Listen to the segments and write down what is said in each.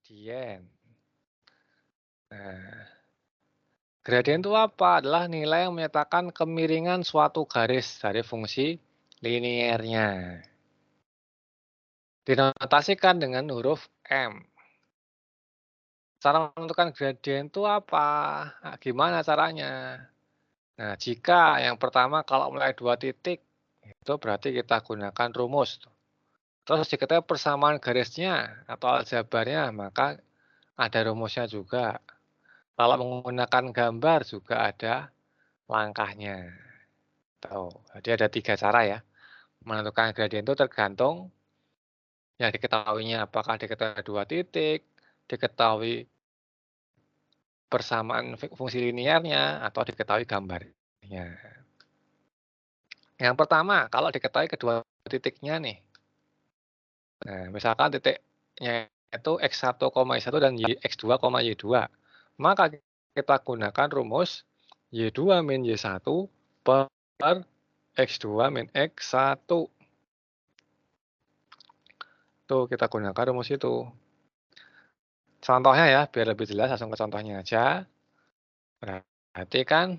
gradien. Nah, gradien itu apa? Adalah nilai yang menyatakan kemiringan suatu garis dari fungsi liniernya. Dinotasikan dengan huruf M. Cara menentukan gradien itu apa? Nah, gimana caranya? Nah, jika yang pertama kalau mulai 2 titik, itu berarti kita gunakan rumus. Terus diketahui persamaan garisnya atau aljabarnya, maka ada rumusnya juga. Kalau menggunakan gambar juga ada langkahnya. Tuh, jadi ada 3 cara ya. Menentukan gradien itu tergantung yang diketahuinya, apakah diketahui 2 titik, diketahui persamaan fungsi linearnya, atau diketahui gambarnya. Yang pertama, kalau diketahui kedua titiknya nih. Nah, misalkan titiknya itu X1, Y1 dan X2, Y2. Maka kita gunakan rumus Y2 min Y1 per X2 min X1. Tuh, kita gunakan rumus itu. Contohnya ya, biar lebih jelas langsung ke contohnya aja. Berarti kan,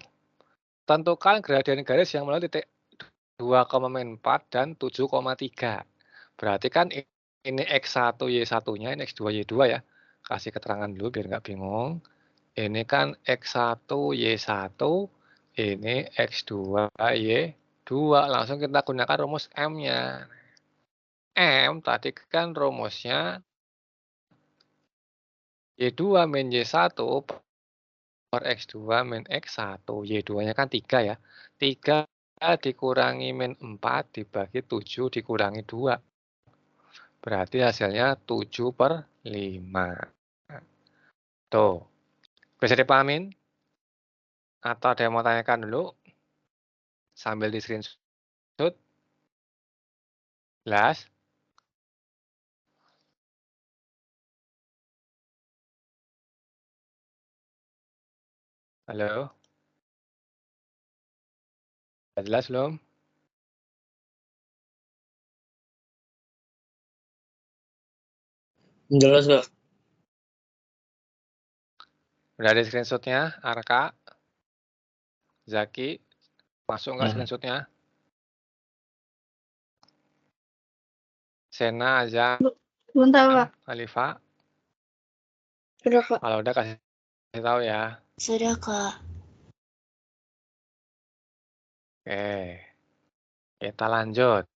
tentukan gradien garis yang melalui titik 2,4 dan 7,3. Berarti kan ini X1 Y1-nya, ini X2 Y2 ya. Kasih keterangan dulu biar nggak bingung. Ini kan X1 Y1, ini X2 Y2. Langsung kita gunakan rumus M-nya. M tadi kan rumusnya Y2 min Y1 per X2 min X1. Y2-nya kan 3 ya. 3 dikurangi min 4 dibagi 7 dikurangi 2. Berarti hasilnya 7/5. Tuh, bisa dipahamin? Atau ada yang mau tanyakan dulu? Sambil di screenshot. Jelas? Halo? Udah jelas belum? Jelas, Kak. Udah ada screenshotnya, Arka? Zaki? Masuk nggak screenshotnya? Sena, Azam, Bentar, Pak. Alifa? Sudah, Kak. Kalau udah kasih tahu ya. Sudah, Kak. Oke. Kita lanjut.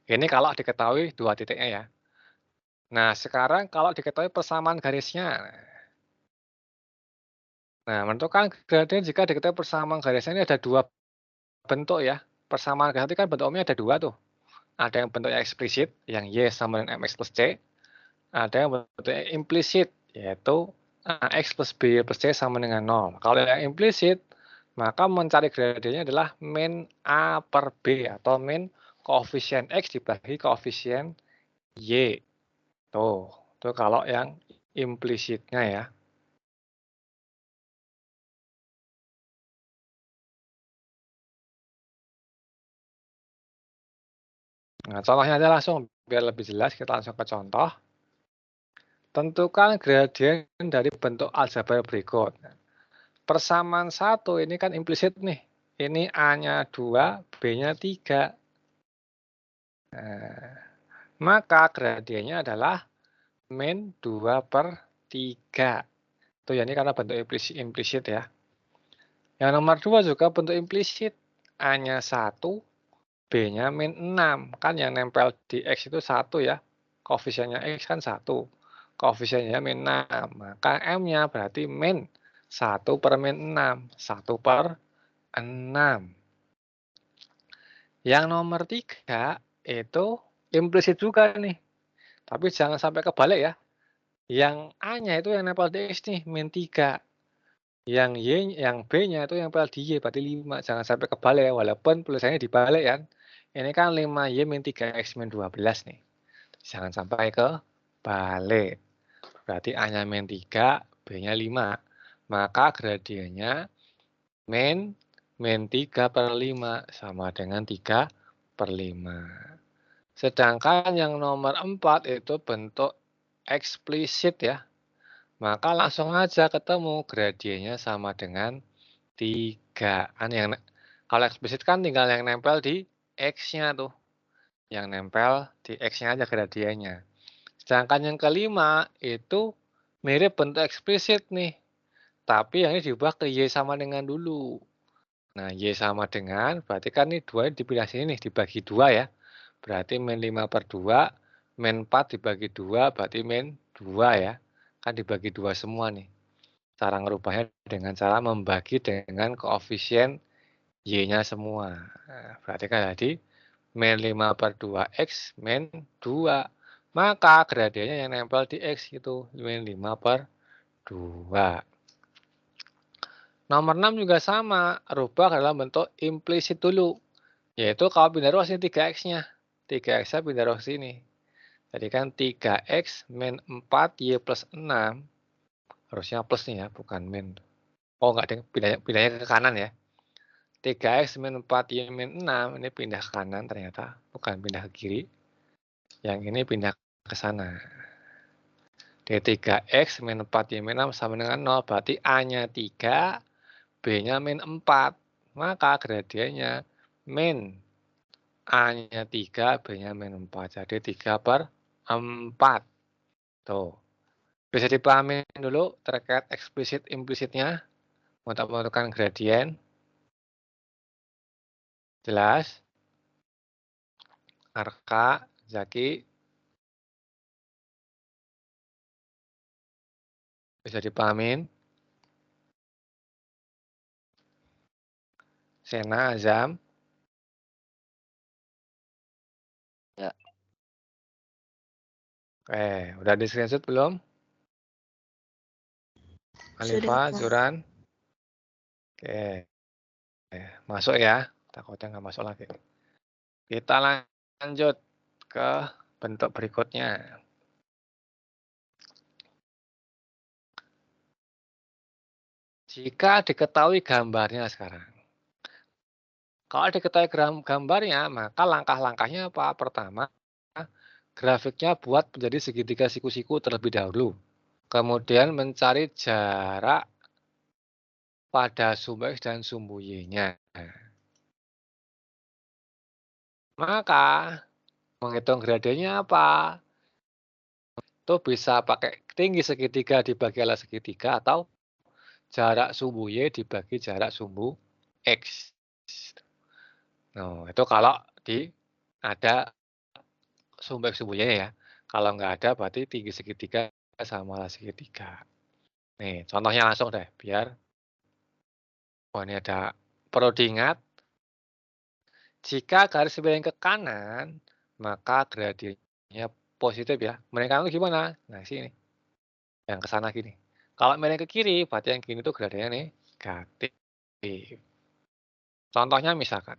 Ini kalau diketahui 2 titiknya ya. Nah, sekarang kalau diketahui persamaan garisnya. Nah, menentukan gradien jika diketahui persamaan garisnya ini ada 2 bentuk ya. Persamaan garis kan bentuk umumnya ada 2 tuh. Ada yang bentuknya eksplisit, yang Y sama dengan MX plus C. Ada yang bentuknya implisit, yaitu AX plus B plus C sama dengan 0. Kalau yang implisit, maka mencari gradiennya adalah min A per B atau min koefisien X dibagi koefisien Y. Tuh, itu kalau yang implisitnya ya. Nah, contohnya aja langsung, biar lebih jelas kita langsung ke contoh. Tentukan gradien dari bentuk aljabar berikut. Persamaan 1 ini kan implisit nih. Ini A-nya 2, B-nya 3. Nah, maka gradiennya adalah min 2/3. Itu ya, ini karena bentuk implisit ya. Yang nomor 2 juga bentuk implisit. A-nya 1, B-nya min 6. Kan yang nempel di X itu 1 ya. Koefisiennya X kan 1. Koefisiennya min 6. Maka M-nya berarti min 1 per min 6. 1/6. Yang nomor 3 itu implisit juga nih. Tapi jangan sampai kebalik ya. Yang A-nya itu yang nempel di X nih, min 3. Yang B-nya itu yang nempel di Y, berarti 5. Jangan sampai kebalik ya, walaupun tulisannya dibalik kan. Ini kan 5Y min 3X min 12 nih. Jangan sampai kebalik. Berarti A-nya min 3, B-nya 5. Maka gradiennya min 3/5 sama dengan 3/5. Sedangkan yang nomor 4 itu bentuk eksplisit ya, maka langsung aja ketemu gradiennya sama dengan 3. Kalau eksplisit kan tinggal yang nempel di X-nya tuh. Yang nempel di X-nya aja gradiennya. Sedangkan yang kelima itu mirip bentuk eksplisit nih. Tapi yang ini diubah ke Y sama dengan dulu. Nah, Y sama dengan, berarti kan ini 2 dipindah sini nih, dibagi 2 ya. Berarti min 5/2, min 4 dibagi 2, berarti min 2 ya. Kan dibagi 2 semua nih. Cara ngerubahnya dengan cara membagi dengan koefisien Y-nya semua. Nah, berarti kan jadi min 5/2X min 2. Maka gradiennya yang nempel di X itu min 5/2. Nomor 6 juga sama, rubah dalam bentuk implisit dulu. Yaitu kalau pindah ruang sini 3X-nya. 3X-nya pindah ruang sini. Jadi kan 3X min 4Y plus 6. Harusnya plus nih ya, bukan min. Oh enggak, pindahnya ke kanan ya. 3X min 4Y min 6. Ini pindah ke kanan ternyata. Bukan pindah ke kiri. Yang ini pindah ke sana. D3X min 4Y min 6 sama dengan 0. Berarti A-nya 3. B-nya min 4. Maka gradiennya min A-nya 3, B-nya min 4. Jadi 3/4. Tuh. Bisa dipahami dulu terkait eksplisit implisitnya untuk menentukan gradien. Jelas? Arka, Zaki, bisa dipahamin? Sena, Azam? Ya. Oke, udah di screenshot belum? Alifa, Sudah, Kak. Zuran? Oke, masuk ya. Takutnya nggak masuk lagi. Kita lanjut ke bentuk berikutnya. Jika diketahui gambarnya sekarang. Kalau diketahui gambarnya, maka langkah-langkahnya apa? Pertama, grafiknya buat menjadi segitiga siku-siku terlebih dahulu. Kemudian mencari jarak pada sumbu X dan sumbu Y-nya. Maka, menghitung gradiennya apa? Itu bisa pakai tinggi segitiga dibagi alas segitiga atau jarak sumbu Y dibagi jarak sumbu X. Nah, itu kalau ada sumbu X sumbu Y ya. Kalau nggak ada berarti tinggi segitiga sama alas segitiga. Nih, contohnya langsung deh, biar ini ada perlu diingat, jika garis miring ke kanan, maka gradiennya positif ya. Miring kanan itu gimana? Nah, sini. Yang ke sana gini. Kalau miring ke kiri, berarti yang gini tuh gradiennya negatif. Contohnya misalkan.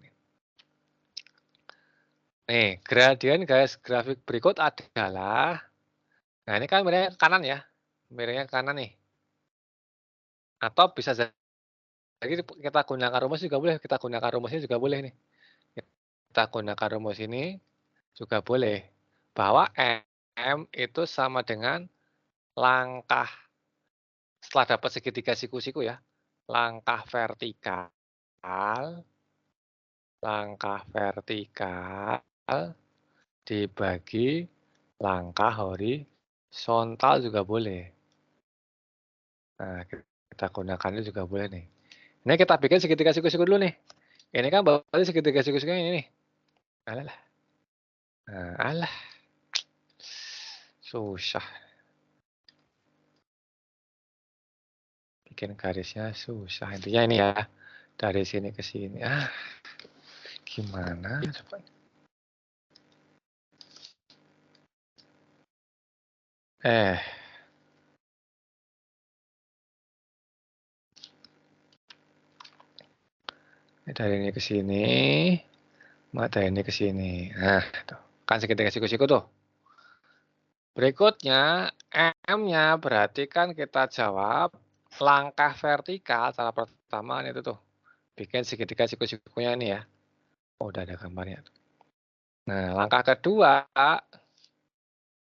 Nih, gradien garis grafik berikut adalah, nah ini kan miringnya ke kanan ya. Miringnya ke kanan nih. Atau bisa jadi kita gunakan rumus juga boleh, kita gunakan rumusnya juga boleh nih. Kita gunakan rumus ini juga boleh. Bahwa M itu sama dengan langkah, setelah dapat segitiga siku-siku ya, langkah vertikal dibagi langkah horizontal juga boleh. Nah, kita gunakan itu juga boleh nih. Ini kita bikin segitiga siku-siku dulu nih. Ini kan berarti segitiga siku-siku ini nih. Alah. Nah, alah. Susah. Bikin garisnya susah. Intinya ini ya. Dari sini ke sini. Gimana? Coba. Dari ini ke sini. Dari ini ke sini. Nah, tuh. Kan segitiga siku-siku tuh. Berikutnya, M-nya berarti kan kita jawab langkah vertikal. Cara pertama itu tuh. Bikin segitiga siku-sikunya ini ya. Oh, udah ada gambarnya. Nah, langkah kedua,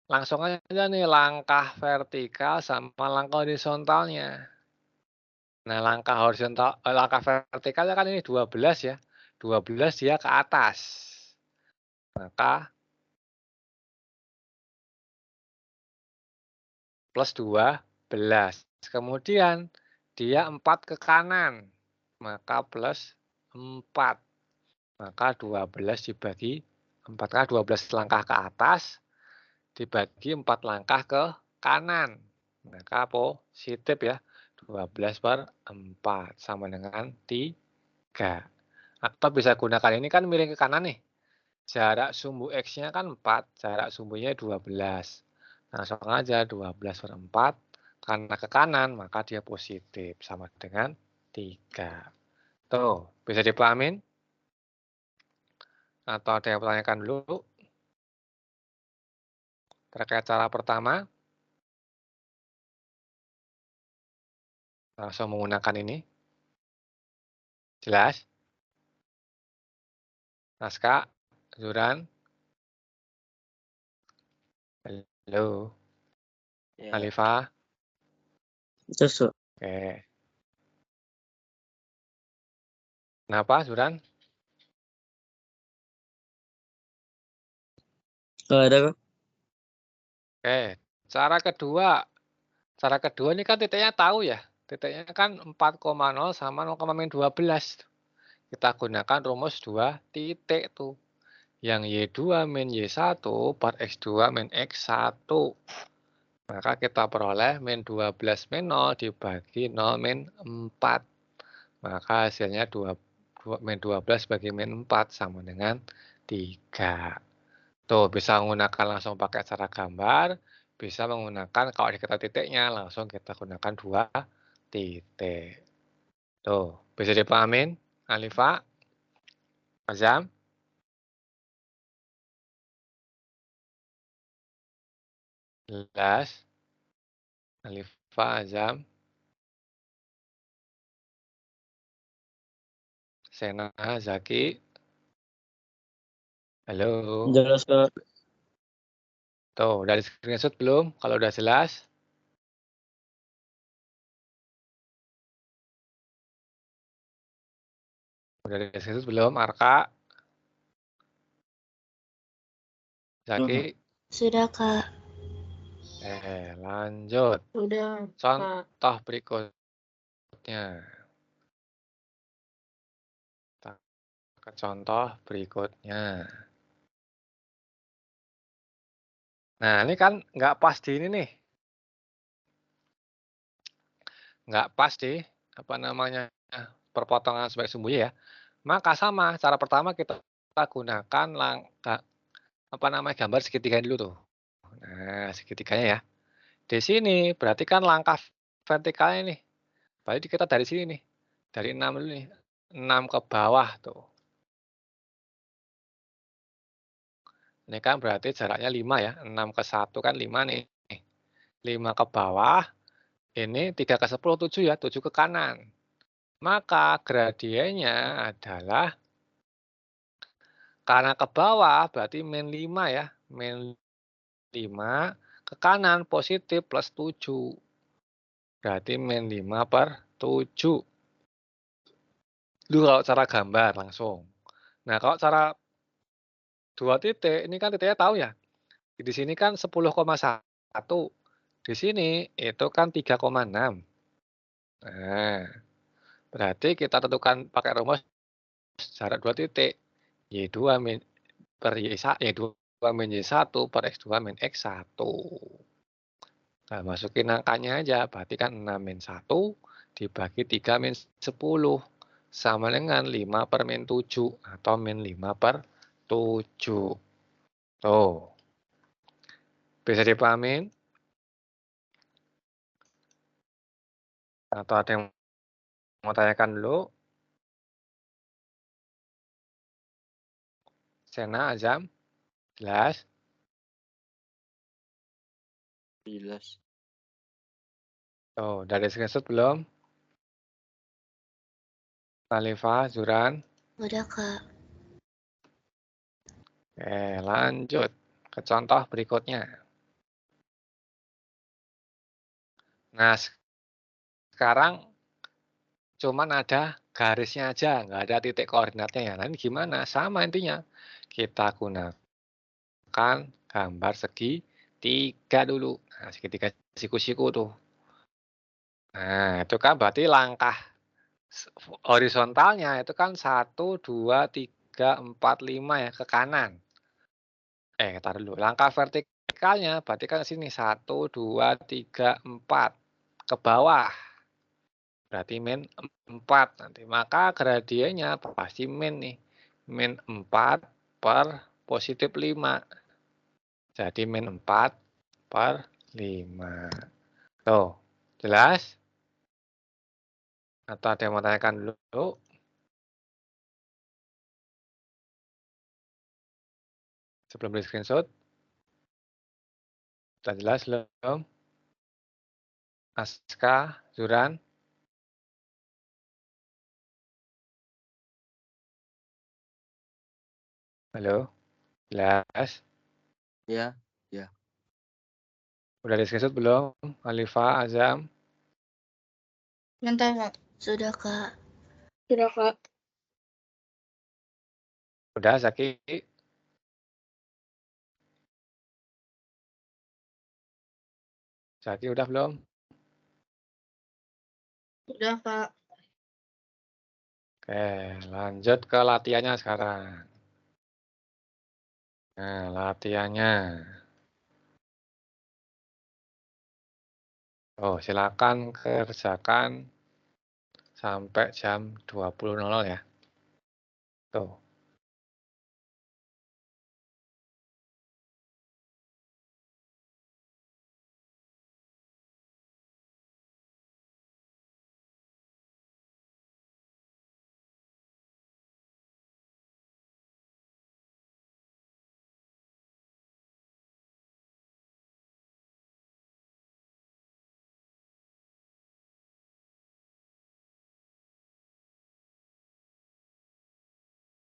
Langsung aja nih langkah vertikal sama langkah horizontalnya. Nah, langkah vertikalnya kan ini 12 ya. 12 dia ke atas. Maka plus 12. Kemudian dia 4 ke kanan. Maka plus 4. Maka 12 dibagi 4 kan 12 langkah ke atas dibagi 4 langkah ke kanan. Maka positif ya. 12/4 sama dengan 3. Atau bisa gunakan ini kan miring ke kanan nih. Jarak sumbu X-nya kan 4, jarak sumbunya 12. Langsung aja 12/4 karena ke kanan maka dia positif sama dengan 3. Tuh, bisa dipahamin? Atau ada yang bertanyakan dulu terkait cara pertama? Langsung menggunakan ini. Jelas? Naskah, Zuran, halo, Ya. Alifah. Susu. Oke. Kenapa, Zuran? Nggak ada kok. Oke. Cara kedua. Cara kedua ini kan titiknya tahu ya. Titiknya kan 4,0 sama 0,-12. Kita gunakan rumus 2 titik tuh. Yang Y2 min Y1 per X2 min X1. Maka kita peroleh min 12 min 0 dibagi 0 min 4. Maka hasilnya min 12 bagi min 4 sama dengan 3. Tuh, bisa menggunakan langsung pakai cara gambar, bisa menggunakan kalau kita titiknya langsung kita gunakan 2 titik. Tuh, bisa dipahamin, Alifa, Azam? Jelas, Alifa, Azam, Sena, Zaki. Halo. Jelas kok. Tuh, udah di screenshot belum? Kalau udah jelas? Udah di screenshot belum, Arka? Zaki? Sudah, Kak. Lanjut. Sudah, Kak. Contoh berikutnya. Kita ke contoh berikutnya. Nah, ini kan nggak pas di ini nih. Nggak pas di, perpotongan sebagai sumbunya ya. Maka sama, cara pertama kita gunakan gambar segitiga dulu tuh. Nah, segitiganya ya. Di sini berarti kan langkah vertikalnya nih. Berarti kita dari sini nih. Dari 6 dulu nih. 6 ke bawah tuh. Ini kan berarti jaraknya 5 ya. 6 ke 1 kan 5 nih. 5 ke bawah. Ini 3 ke 10, 7 ya. 7 ke kanan. Maka gradiennya adalah karena ke bawah berarti min 5 ya. Min 5 ke kanan positif plus 7. Berarti min 5/7. Itu kalau cara gambar langsung. Nah, kalau cara 2 titik, ini kan titiknya tahu ya. Di sini kan 10,1. Di sini itu kan 3,6. Nah, berarti kita tentukan pakai rumus jarak 2 titik. Y2 min per Y2 min Y1 per X2 min X1. Nah, masukin angkanya aja, berarti kan 6 min 1 dibagi 3 min 10 sama dengan 5 per min 7 atau min 5/7. Tuh, bisa dipahamin? Atau ada yang mau tanyakan dulu? Sena, Azam, jelas? Jelas. Tuh, dari screenshot belum? Alifah, Zuran? Udah, Kak. Oke, lanjut ke contoh berikutnya. Nah, sekarang cuman ada garisnya aja, nggak ada titik koordinatnya ya. Nah, ini gimana? Sama intinya. Kita gunakan gambar segitiga dulu. Nah, segitiga siku-siku tuh. Nah, itu kan berarti langkah horizontalnya itu kan 1, 2, 3, 4, 5 ya ke kanan. Taruh dulu. Langkah vertikalnya berarti kan sini 1, 2, 3, 4 ke bawah. Berarti min 4 nanti. Maka gradiennya pasti min nih. Min 4 per positif 5. Jadi min 4 per 5. Tuh, jelas? Atau ada yang mau tanyakan dulu? Sebelum di screenshot? Sudah jelas belum? Aska, Zuran? Halo? Jelas? Ya. Udah di screenshot belum? Alifa, Azam? Bentar, Kak. Sudah, Kak. Sudah, Kak. Udah, Zaki? Zaki udah belum? Sudah, Kak. Oke, lanjut ke latihannya sekarang. Nah, latihannya. Oh, silakan kerjakan sampai jam 20.00 ya. Tuh.